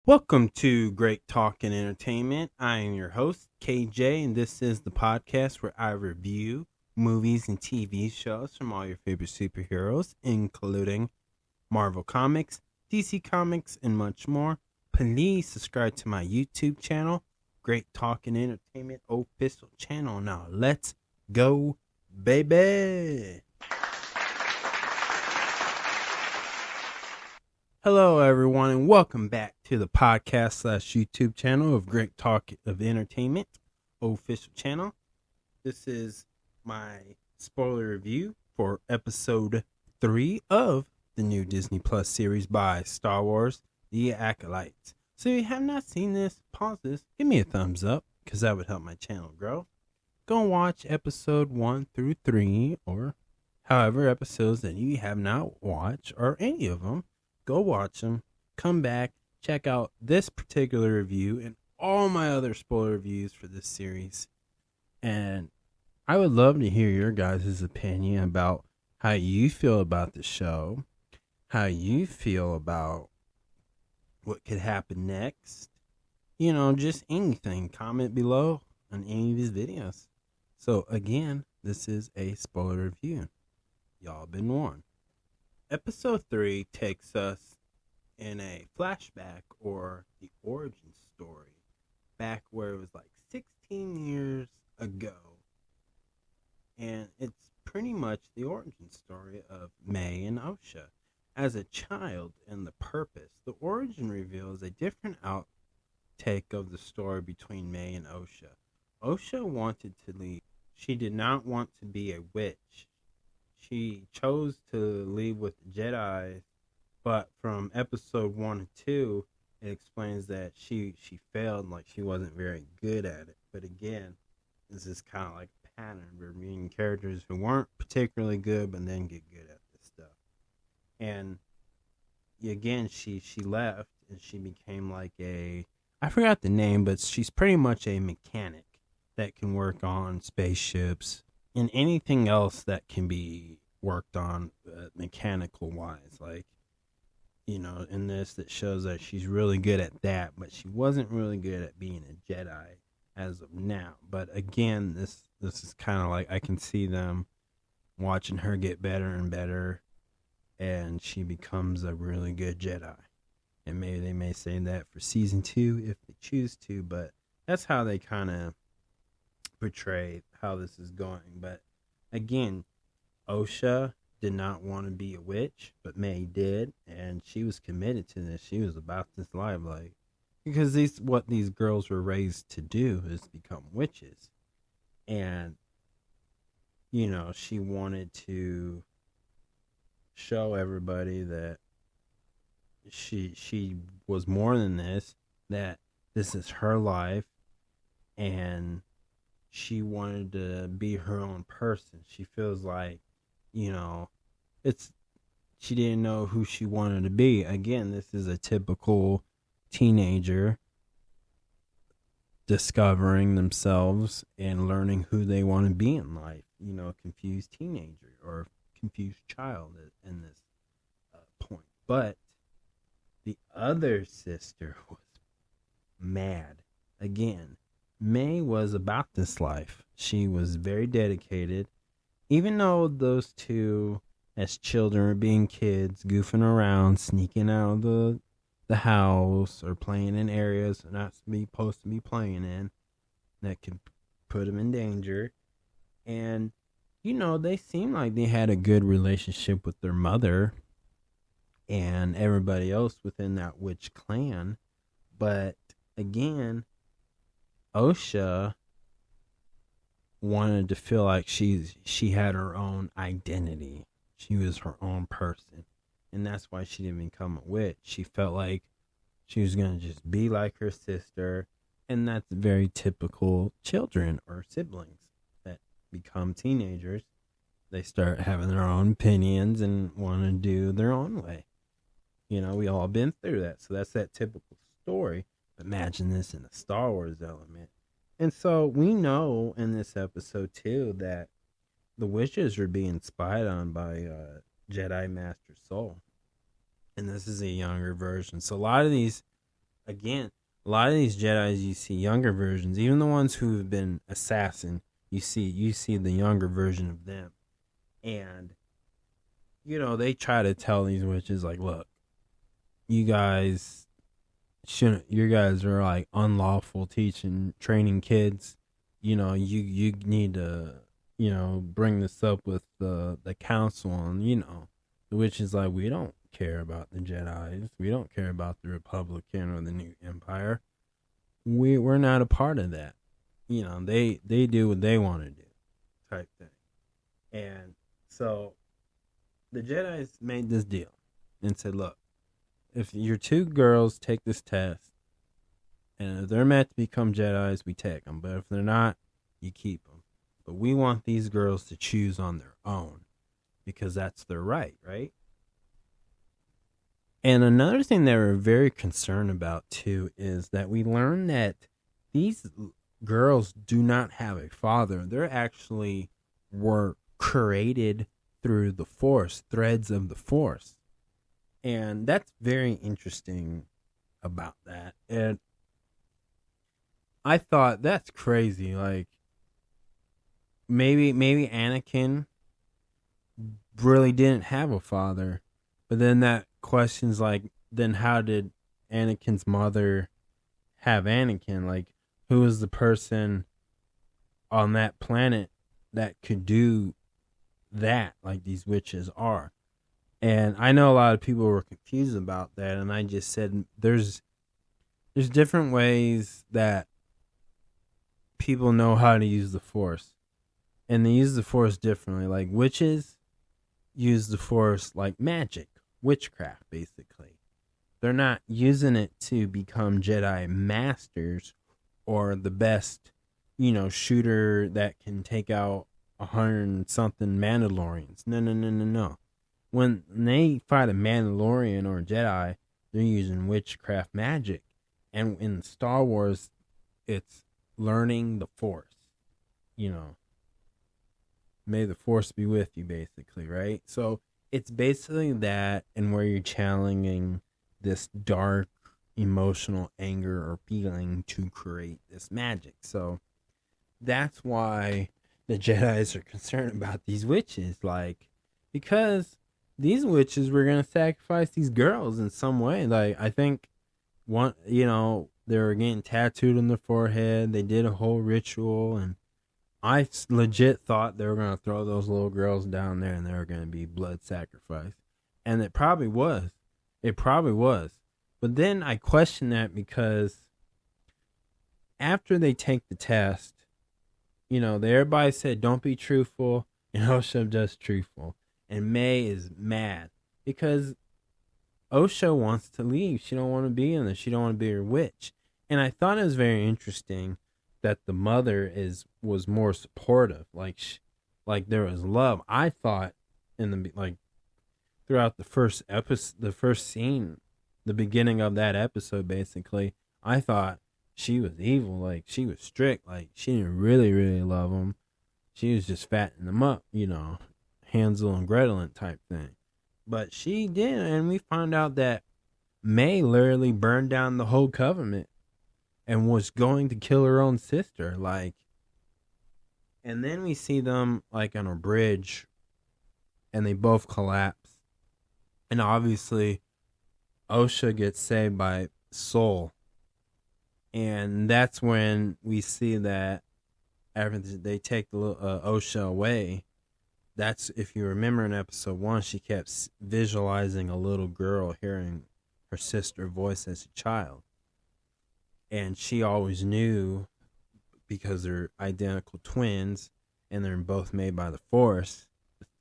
Welcome to Great Talk and Entertainment. I am your host, KJ, and this is the podcast where I review movies and TV shows from all your favorite superheroes, including Marvel Comics, DC Comics, and much more. Please subscribe to my YouTube channel, Great Talk and Entertainment official channel. Now, let's go, baby! Hello, everyone, and welcome back to the podcast / YouTube channel of Great Talk of Entertainment official channel. This is my spoiler review for episode 3 of the new Disney Plus series by Star Wars, The Acolyte. So if you have not seen this, pause this, give me a thumbs up, because that would help my channel grow. Go and watch episode 1 through 3, or however episodes that you have not watched, or any of them. Go watch them, come back, check out this particular review and all my other spoiler reviews for this series. And I would love to hear your guys' opinion about how you feel about the show, how you feel about what could happen next. You know, just anything. Comment below on any of these videos. So again, this is a spoiler review. Y'all been warned. Episode 3 takes us in a flashback, or the origin story, back where it was like 16 years ago. And it's pretty much the origin story of May and Osha. As a child and the purpose, the origin reveals a different outtake of the story between May and Osha. Osha wanted to leave. She did not want to be a witch. She chose to leave with the Jedi, but from episode 1 and 2, it explains that she failed, like she wasn't very good at it. But again, this is kind of like a pattern. We're meeting characters who weren't particularly good, but then get good at this stuff. And again, she left, and she became like I forgot the name, but she's pretty much a mechanic that can work on spaceships and anything else that can be worked on mechanical wise. Like, you know, in this, that shows that she's really good at that, but she wasn't really good at being a Jedi as of now. But again, this is kind of like, I can see them watching her get better and better, and she becomes a really good Jedi. And maybe they may say that for season 2 if they choose to, but that's how they kind of portray how this is going. But again, Osha did not want to be a witch, but May did, and she was committed to this. She was about this life, like, because what these girls were raised to do is become witches. And you know, she wanted to show everybody that she was more than this, that this is her life, and she wanted to be her own person. She feels like, you know, she didn't know who she wanted to be. Again, this is a typical teenager discovering themselves and learning who they want to be in life. You know, confused teenager or confused child in this point. But the other sister was mad. Again, May was about this life. She was very dedicated. Even though those two, as children, were being kids, goofing around, sneaking out of the house, or playing in areas they're not supposed to be playing in, that could put them in danger. And, you know, they seemed like they had a good relationship with their mother and everybody else within that witch clan. But, again, Osha wanted to feel like she had her own identity. She was her own person. And that's why she didn't become a witch. She felt like she was going to just be like her sister. And that's very typical children or siblings that become teenagers. They start having their own opinions and want to do their own way. You know, we all been through that. So that's that typical story. Imagine this in a Star Wars element. And so we know in this episode too that the witches are being spied on by Jedi Master Soul. And this is a younger version. So a lot of these again, a lot of these Jedis you see younger versions, even the ones who have been assassin, you see the younger version of them. And they try to tell these witches like, look, you guys are like unlawful training kids. You need to, bring this up with the council. And, the witches like, we don't care about the Jedis. We don't care about the Republican or the New Empire. We're not a part of that. They do what they want to do type thing. And so the Jedis made this deal and said, look, if your two girls take this test, and if they're meant to become Jedis, we take them. But if they're not, you keep them. But we want these girls to choose on their own because that's their right, right? And another thing that we're very concerned about, too, is that we learn that these girls do not have a father. They're actually were created through the Force, threads of the Force. And that's very interesting about that. And I thought, that's crazy. Like, maybe Anakin really didn't have a father. But then that question's like, then how did Anakin's mother have Anakin? Like, who is the person on that planet that could do that, like these witches are? And I know a lot of people were confused about that, and I just said there's different ways that people know how to use the Force, and they use the Force differently. Like, witches use the Force like magic, witchcraft, basically. They're not using it to become Jedi masters or the best, shooter that can take out 100-something Mandalorians. No. When they fight a Mandalorian or a Jedi, they're using witchcraft magic. And in Star Wars, it's learning the Force. May the Force be with you, basically, right? So it's basically that, and where you're channeling this dark, emotional anger or feeling to create this magic. So that's why the Jedis are concerned about these witches, because these witches were going to sacrifice these girls in some way. Like, I think one, they were getting tattooed on their forehead. They did a whole ritual, and I legit thought they were going to throw those little girls down there and they were going to be blood sacrifice. And it probably was. But then I question that because after they take the test, everybody said, don't be truthful, and Osho does truthful. And May is mad because Osho wants to leave. She don't want to be in this. She don't want to be a witch. And I thought it was very interesting that the mother was more supportive. Like there was love. I thought throughout the first episode, the first scene, the beginning of that episode, basically, I thought she was evil. Like, she was strict. Like, she didn't really, really love him. She was just fattening them up, Hansel and Gretel type thing. But she did, and we found out that May literally burned down the whole covenant and was going to kill her own sister. And then we see them on a bridge, and they both collapse. And obviously, Osha gets saved by Soul. And that's when we see that after they take the Osha away, that's, if you remember in episode 1, she kept visualizing a little girl hearing her sister's voice as a child. And she always knew, because they're identical twins and they're both made by the Force,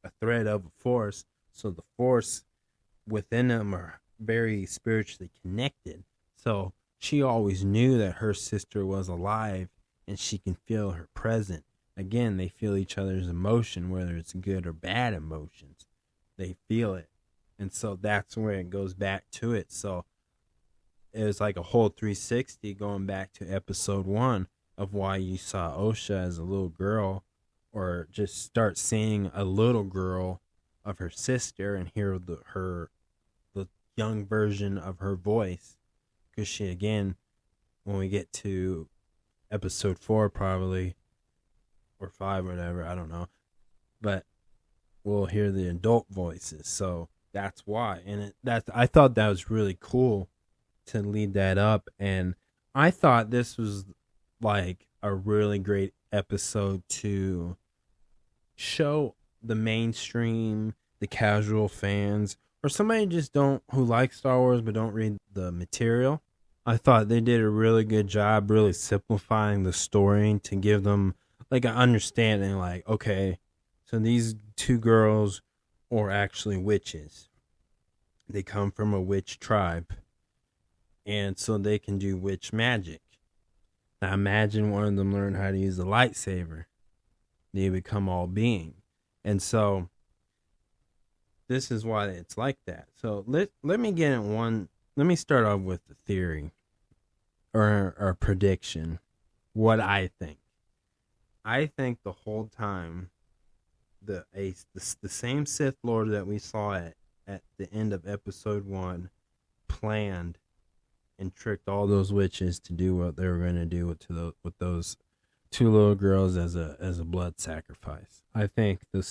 a thread of a Force. So the Force within them are very spiritually connected. So she always knew that her sister was alive and she can feel her presence. Again, they feel each other's emotion, whether it's good or bad emotions. They feel it. And so that's where it goes back to it. So it was like a whole 360 going back to episode 1 of why you saw Osha as a little girl, or just start seeing a little girl of her sister and hear the young version of her voice. especially again when we get to episode 4 probably, or 5, whatever, I don't know. But we'll hear the adult voices, so that's why. And I thought that was really cool to lead that up, and I thought this was like a really great episode to show the mainstream, the casual fans, or somebody who likes Star Wars but don't read the material. I thought they did a really good job really simplifying the story to give them like an understanding, like, okay, so these 2 girls are actually witches. They come from a witch tribe, and so they can do witch magic. Now imagine one of them learn how to use a lightsaber. They become all being. And so this is why it's like that. So let me get in one. Let me start off with the theory or a prediction. What I think. I think the whole time the same Sith Lord that we saw at the end of episode 1 planned and tricked all those witches to do what they were going to do with those 2 little girls as a blood sacrifice. I think the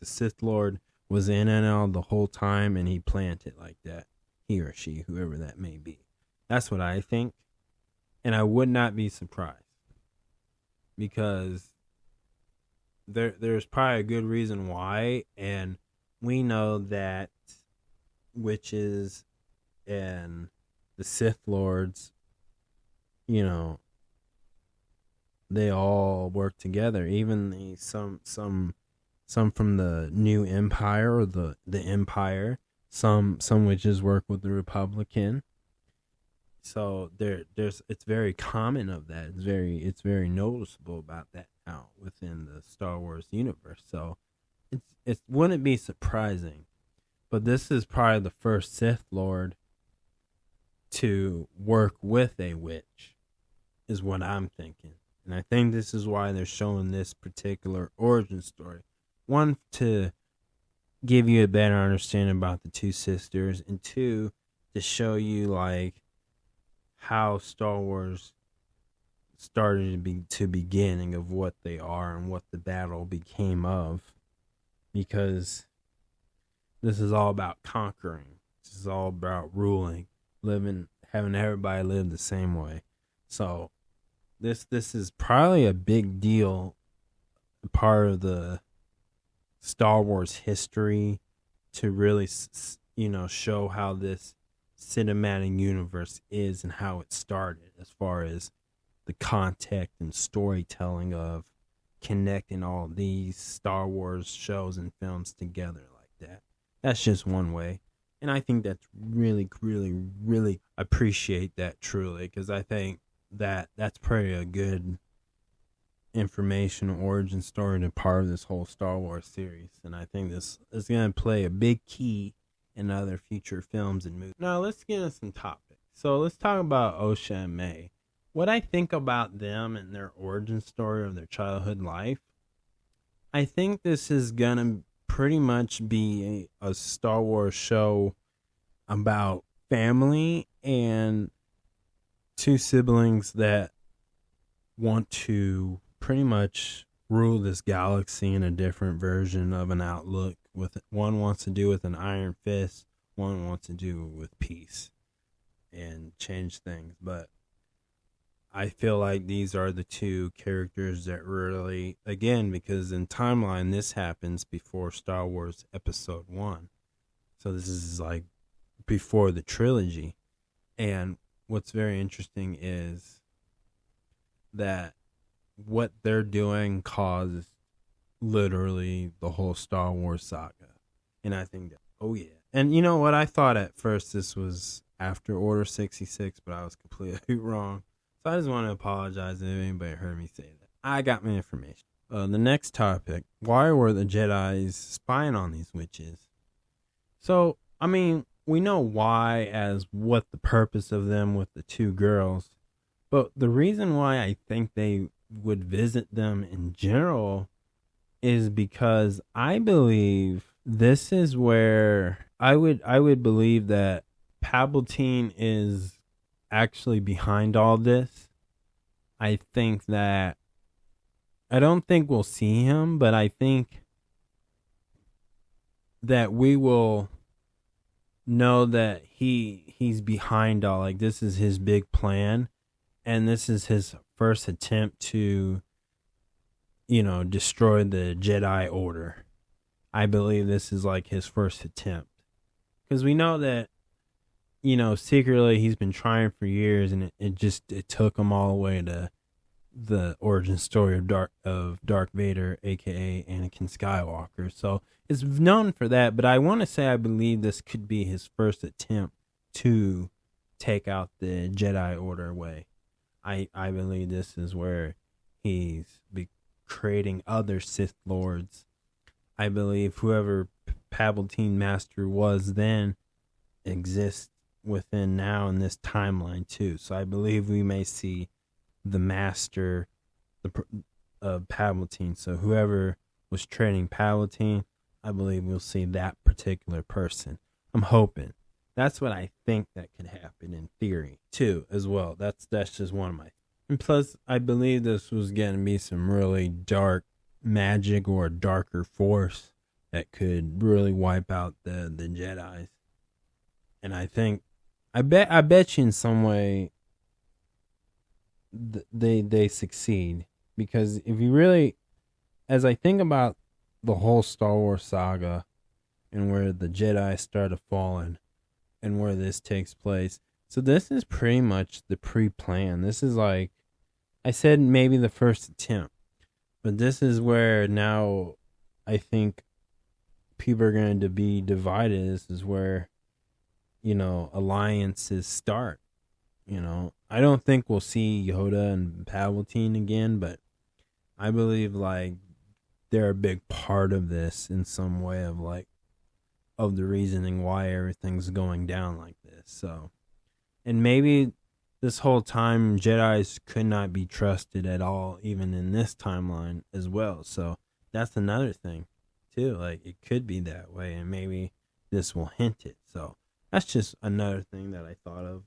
Sith Lord was in and out the whole time, and he planned it like that. He or she, whoever that may be. That's what I think, and I would not be surprised, because there's probably a good reason why, and we know that witches and the Sith Lords, they all work together. Even some from the new Empire or the Empire. Some witches work with the Republican. So it's very common of that. It's very noticeable about that now within the Star Wars universe. So it wouldn't be surprising. But this is probably the first Sith Lord to work with a witch, is what I'm thinking. And I think this is why they're showing this particular origin story. One, to give you a better understanding about the 2 sisters, and 2, to show you like how Star Wars started to beginning of what they are and what the battle became of, because this is all about conquering. This is all about ruling, having everybody live the same way. So this is probably a big deal, part of the Star Wars history, to really show how this cinematic universe is and how it started, as far as the context and storytelling of connecting all these Star Wars shows and films together like that. That's just one way. And I think that's really, really, really appreciate that truly, because I think that's pretty a good information origin story and part of this whole Star Wars series. And I think this is going to play a big key in other future films and movies. Now let's get into some topics. So let's talk about Osha and May. What I think about them and their origin story of their childhood life, I think this is going to pretty much be a Star Wars show about family and 2 siblings that want to pretty much rule this galaxy in a different version of an outlook. One wants to do with an iron fist, one wants to do with peace and change things. But I feel like these are the 2 characters that really, again, because in timeline this happens before Star Wars Episode 1, so this is like before the trilogy. And what's very interesting is that what they're doing caused literally the whole Star Wars saga. And I think that, oh yeah. And you know what? I thought at first this was after Order 66, but I was completely wrong. So I just want to apologize if anybody heard me say that. I got my information. The next topic, why were the Jedis spying on these witches? So, I mean, we know why, as what the purpose of them with the 2 girls. But the reason why I think they would visit them in general is because I believe this is where I would believe that Palpatine is actually behind all this. I think that I don't think we'll see him, but I think that we will know that he's behind all, like, this is his big plan, and this is his first attempt to, destroy the Jedi Order. I believe this is like his first attempt, because we know that, secretly he's been trying for years, and it took him all the way to the origin story of Darth Vader, aka Anakin Skywalker. So it's known for that, but I want to say I believe this could be his first attempt to take out the Jedi Order way. I believe this is where he's creating other Sith Lords. I believe whoever Palpatine Master was then exists within now in this timeline too. So I believe we may see the Master of Palpatine. So whoever was training Palpatine, I believe we'll see that particular person. I'm hoping. That's what I think that could happen in theory too, as well. That's just one of my. And plus, I believe this was going to be some really dark magic or darker force that could really wipe out the Jedis. And I bet you in some way they succeed, because if you really, as I think about the whole Star Wars saga and where the Jedi started falling and where this takes place, so this is pretty much the pre-plan. This is like, I said maybe the first attempt, but this is where now I think people are going to be divided. This is where, alliances start. I don't think we'll see Yoda and Palpatine again, but I believe like they're a big part of this in some way of the reasoning why everything's going down like this. So, and maybe this whole time Jedis could not be trusted at all, even in this timeline as well. So that's another thing too. Like, it could be that way, and maybe this will hint it. So that's just another thing that I thought of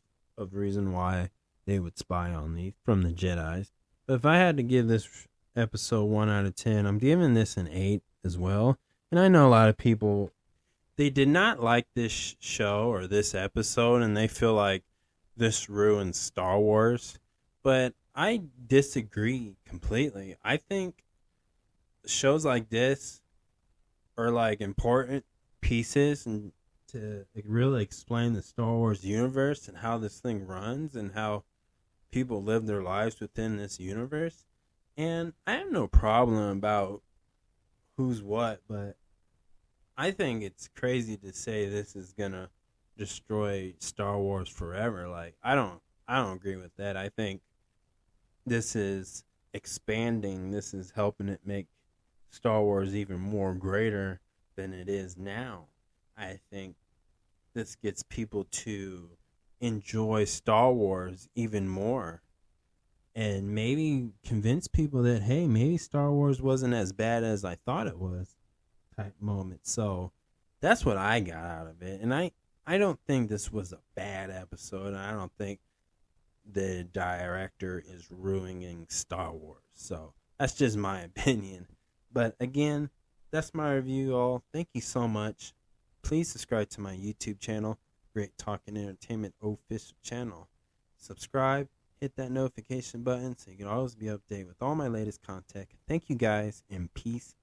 reason why they would spy on these from the Jedis. But if I had to give this episode 1 out of 10, I'm giving this an 8 as well. And I know a lot of people, they did not like this show or this episode, and they feel like this ruins Star Wars. But I disagree completely. I think shows like this are like important pieces and to really explain the Star Wars universe and how this thing runs and how people live their lives within this universe. And I have no problem about who's what, but I think it's crazy to say this is gonna destroy Star Wars forever. Like, I don't agree with that. I think this is expanding. This is helping it make Star Wars even more greater than it is now. I think this gets people to enjoy Star Wars even more, and maybe convince people that, hey, maybe Star Wars wasn't as bad as I thought it was, type moment. So that's what I got out of it. And I don't think this was a bad episode. I don't think the director is ruining Star Wars. So that's just my opinion. But again, that's my review, all. Thank you so much. Please subscribe to my YouTube channel, Great Talking Entertainment Official Channel. Subscribe, hit that notification button so you can always be updated with all my latest content. Thank you guys, and peace